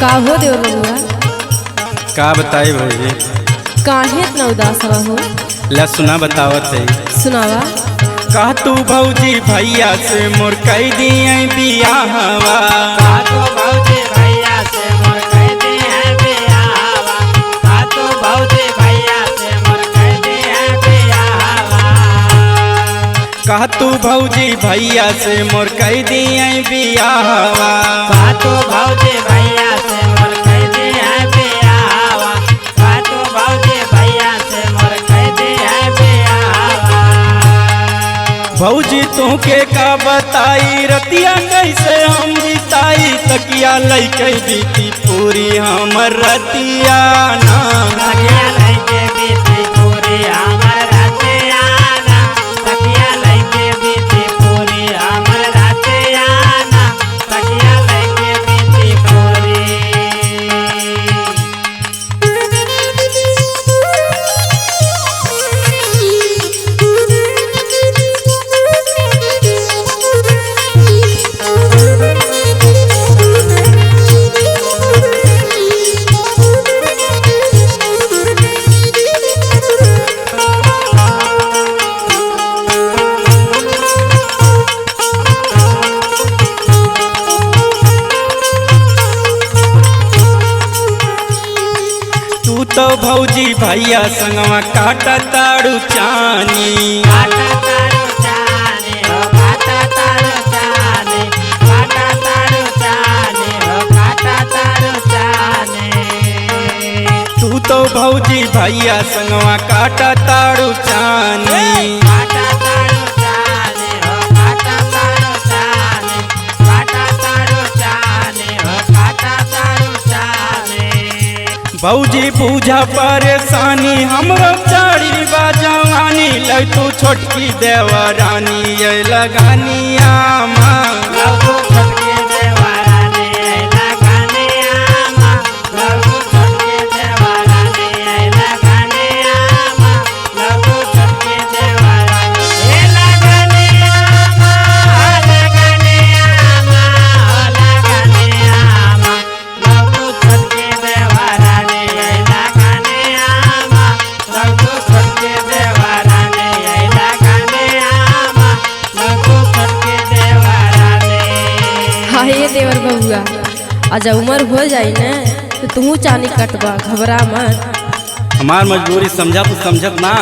का हो देवर बबुआ? का बताई भौजी? काहे इतना उदास हो? ला सुना बतावत है। सुनावा। कह तू भौजी भैया से मोर कह दिए बियाहवा। कह तू भौजी भैया से मोर कह दिए बियाहवा। कह तू भौजी भैया से मोर कह दिए बियाहवा। कह तू भौजी भैया से मोर कह दिए बियाहवा। कह तू भौजी भैया से मोर कह दिए बियाहवा। कह तू भौजी भैया से मोर कह दिए बियाहवा। भौजी तुके का बताई रतिया कैसे हम बिताई, तकिया लैके बीती पूरी हमर रतिया ना। तकिया लैके बीती पूरी हमर रतिया ना। तकिया लैके बीती पूरी हमर रतिया ना। तकिया लैके बीती पूरी। तू तो भौजी भैया संगवा काटा ताड़ू चानी। काटा तारू चानी हो काटा तारू चानी। काटा तारू चानी हो काटा तारू चानी। तू तो भौजी भैया संगवा काटा ताड़ू चानी। काटा तारू चानी हो काटा तारू चानी। काटा तारू चानी हो काटा तारू चानी। भौजी बूझा परेशानी हमरो चारी बाजवानी, लग तू छोटकी देवरानी ये लगानिया माँ। लघु छोटके देवरानी लगानिया माँ। लघु छोटके देवरानी लगानिया माँ। लघु छोटके देवरानी लगानिया माँ। लगानिया माँ। लगानिया माँ। लघु छोटके देवरानी लगानिया माँ। लघु छोटके देवरानी लगानिया माँ। लघु छोटके देवरानी। हाँ ये देवर बबुआ, आजा उम्र हो जाई न तो तू चानी कटवा, घबरा मत। हमार मजबूरी समझा तो समझत ना।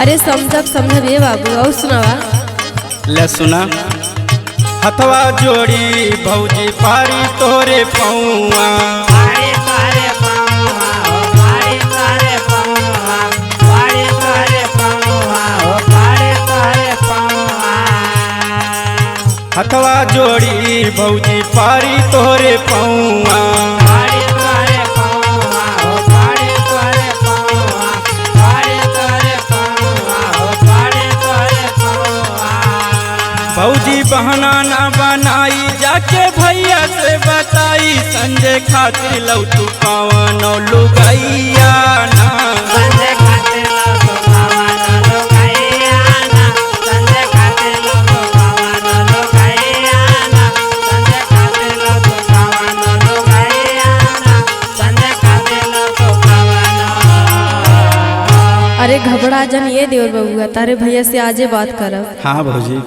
अरे समझब ये बाबू। और सुनावा। ले सुना। हथवा जोड़ी भौजी पारी तोरे पौआ। पारे पारे पौआ हो पारे पारे पौआ। पारे पारे पौआ हो पारे पारे पौआ। हथवा जोड़ी भौजी पारी तोरे पौआ। पारे पारे पौआ हो पारे पारे पौआ। पारे पारे पौआ हो पारे पारे पौआ। भौजी बहाना ना बनाई जाके भैया से बताई, संजय खातिर लौ तू पवन लुगैया ना। संजय खातिर लो तो पवन लुगैया ना। संजय खातिर लो तो पवन लुगैया ना। संजय खातिर लो तो पवन लुगैया ना। संजय खातिर लो तो पवन। अरे घबरा जन ये देवर बबुआ, तारे भैया से आजे बात करब। हाँ भौजी।